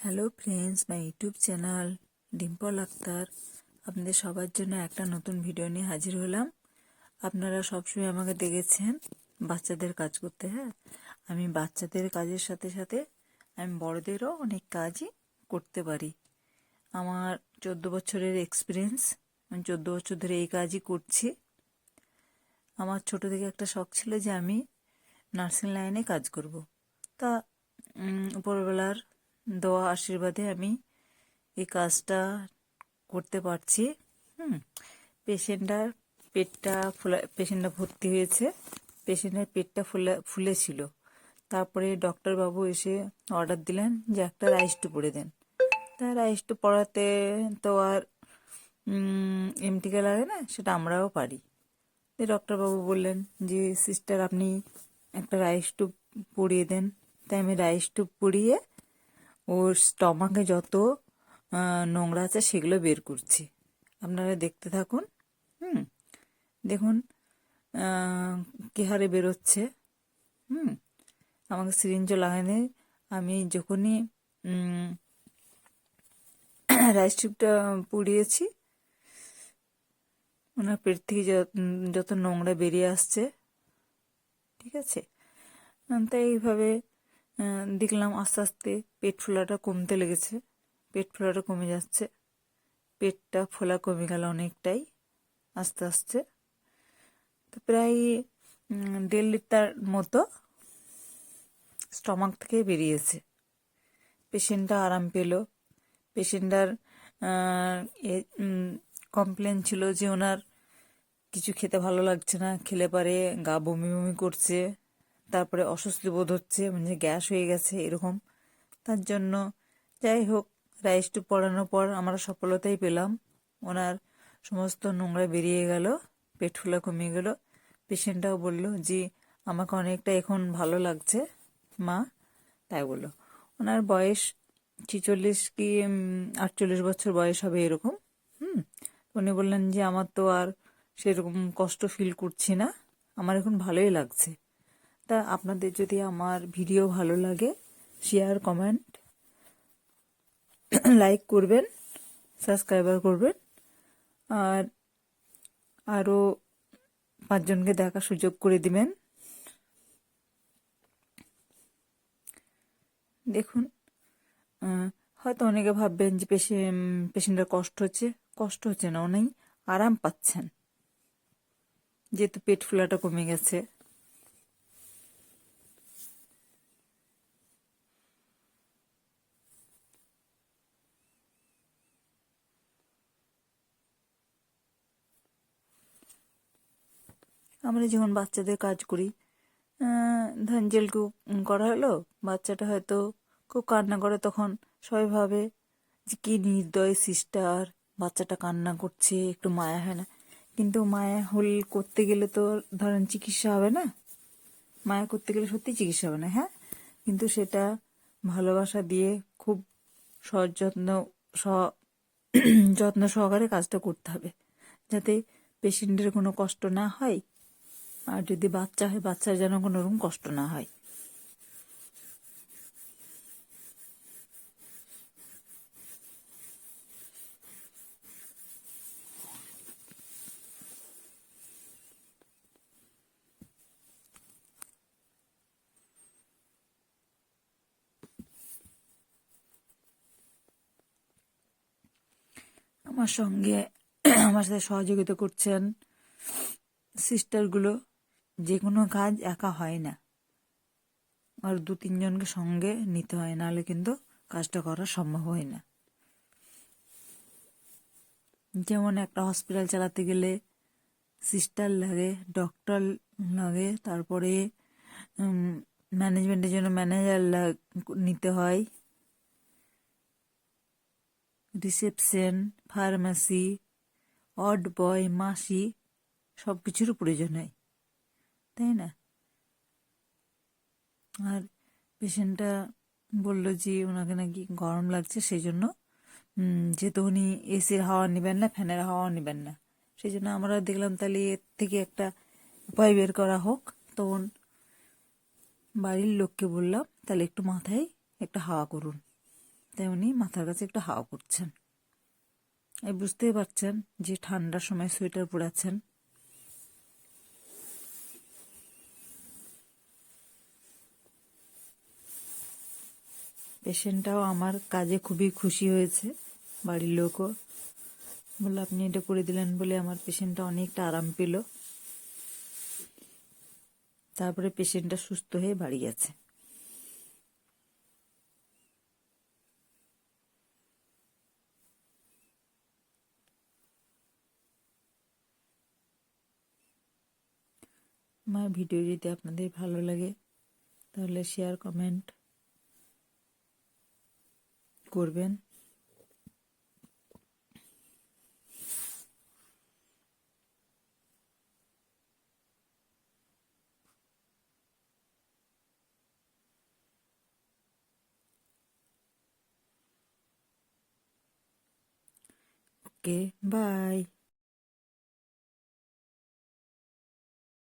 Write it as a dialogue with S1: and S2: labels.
S1: Hello friends, my YouTube channel Dimple Akhtar আপনাদের সবার জন্য একটা নতুন ভিডিও নিয়ে হাজির হলাম। আপনারা সবসময় আমাকে দেখেছেন বাচ্চাদের কাজ করতে। হ্যাঁ, আমি বাচ্চাদের কাজের সাথে সাথে আমি বড়দেরও অনেক কাজই করতে পারি। আমার 14 বছরের এক্সপিরিয়েন্স, আমি 14 বছর ধরে এই কাজই করছি। আমার ছোট থেকে একটা শখ ছিল যে আমি নার্সিং লাইনে কাজ করব। তা উপরবেলার দেওয়া আশীর্বাদে আমি এই কাজটা করতে পারছি। পেশেন্টটার পেশেন্টটা ভর্তি হয়েছে, পেশেন্টের পেটটা ফুলেছিল। তারপরে ডক্টর বাবু এসে অর্ডার দিলেন যে একটা রাইস টু পড়ে দেন। তা রাইস টু পড়াতে তো আর এমটিকে লাগে না, সেটা আমরাও পারি। ডক্টর বাবু বললেন যে সিস্টার আপনি একটা রাইস টু পরিয়ে দেন। তাই আমি রাইস টু পরিয়ে ওর স্টমাকে যত নোংরা আছে সেগুলো বের করছি। আপনারা দেখতে থাকুন। দেখুন কি হারে বেরোচ্ছে। আমাকে সিরিঞ্জও লাগায়নি। আমি যখনই রাইস টিউবটা পুড়িয়েছি ওনার পেট থেকে যত নোংরা বেরিয়ে আসছে, ঠিক আছে। তাই এইভাবে দেখলাম আস্তে আস্তে পেট ফোলাটা কমতে লেগেছে, পেট ফোলাটা কমে যাচ্ছে, পেটটা ফোলা কমে গেল অনেকটাই আস্তে আস্তে। তো প্রায় 1.5 লিটার মতো স্টমাক থেকে বেরিয়েছে। পেশেন্টটা আরাম পেল। পেশেন্টটার কমপ্লেন ছিল যে ওনার কিছু খেতে ভালো লাগছে না, খেলে পারে গা বমি বমি করছে, তারপরে অস্বস্তি বোধ হচ্ছে, মানে গ্যাস হয়ে গেছে এরকম। তার জন্য যাই হোক, রাইস টু পড়ানোর পর আমরা সফলতাই পেলাম। ওনার সমস্ত নোংরা বেরিয়ে গেল, পেট ফোলা কমে গেল। পেশেন্টটাও বলল যে আমাকে অনেকটা এখন ভালো লাগছে মা। তাই বললো। ওনার বয়স 46 কি 48 বছর বয়স হবে এরকম। উনি বললেন যে আমার তো আর সেরকম কষ্ট ফিল করছি না, আমার এখন ভালোই লাগছে। তা আপনাদের যদি আমার ভিডিও ভালো লাগে, শেয়ার কমেন্ট লাইক করবেন, সাবস্ক্রাইবার করবেন, আর আরও 5 জনকে দেখার সুযোগ করে দিবেন। দেখুন, হয়তো অনেকে ভাববেন যে পেশেন্টের কষ্ট হচ্ছে না, উনি আরাম পাচ্ছেন যেহেতু পেট ফোলাটা কমে গেছে। আমরা যখন বাচ্চাদের কাজ করি, ধরেন জেলকু করা হলো, বাচ্চাটা হয়তো খুব কান্না করে, তখন সবাই ভাবে যে কি নির্দয় সিস্টার, বাচ্চাটা কান্না করছে, একটু মায়া হয় না। কিন্তু মায়া করতে গেলে তো ধরেন চিকিৎসা হবে না, মায়া করতে গেলে সত্যি চিকিৎসা হবে না। হ্যাঁ, কিন্তু সেটা ভালোবাসা দিয়ে খুব সযত্ন যত্ন সহকারে কাজটা করতে হবে, যাতে পেশেন্টের কোনো কষ্ট না হয়, আর যদি বাচ্চা হয় বাচ্চার যেন কোনো রকম কষ্ট না হয়। আমার সঙ্গে আমার সাথে সহযোগিতা করছেন সিস্টারগুলো। যে কোনো কাজ একা হয় না, আর 2-3 জনকে সঙ্গে নিতে হয়, নাহলে কিন্তু কাজটা করা সম্ভব হয় না। যেমন একটা হসপিটাল চালাতে গেলে সিস্টার লাগে, ডক্টর লাগে, তারপরে ম্যানেজমেন্টের জন্য ম্যানেজার নিতে হয়, রিসেপশন, ফার্মাসি, ওয়ার্ড বয়, মাসি, সব কিছুর প্রয়োজন হয়, তাই না? আর পেশেন্টটা বললো যে ওনাকে নাকি গরম লাগছে, সেই জন্য যেহেতু উনি এসির হাওয়া নেবেন না, ফ্যানের হাওয়া নেবেন না, সেই জন্য আমরা দেখলাম তাহলে এর থেকে একটা উপায় বের করা হোক। তখন বাড়ির লোককে বললাম তাহলে একটু মাথায় একটা হাওয়া করুন। তাই উনি মাথার কাছে একটু হাওয়া করছেন। এই বুঝতেই পারছেন যে ঠান্ডার সময় সোয়েটার পরাচ্ছেন। পেশেন্টটাও আমার কাজে খুবই খুশি হয়েছে, বাড়ির লোকও বললো আপনি এটা করে দিলেন বলে আমার পেশেন্টটা অনেকটা আরাম পেল। তারপরে পেশেন্টটা সুস্থ হয়ে বাড়ি গেছে। আমার ভিডিও যদি আপনাদের ভালো লাগে তাহলে শেয়ার কমেন্ট করবেন। ওকে, বাই।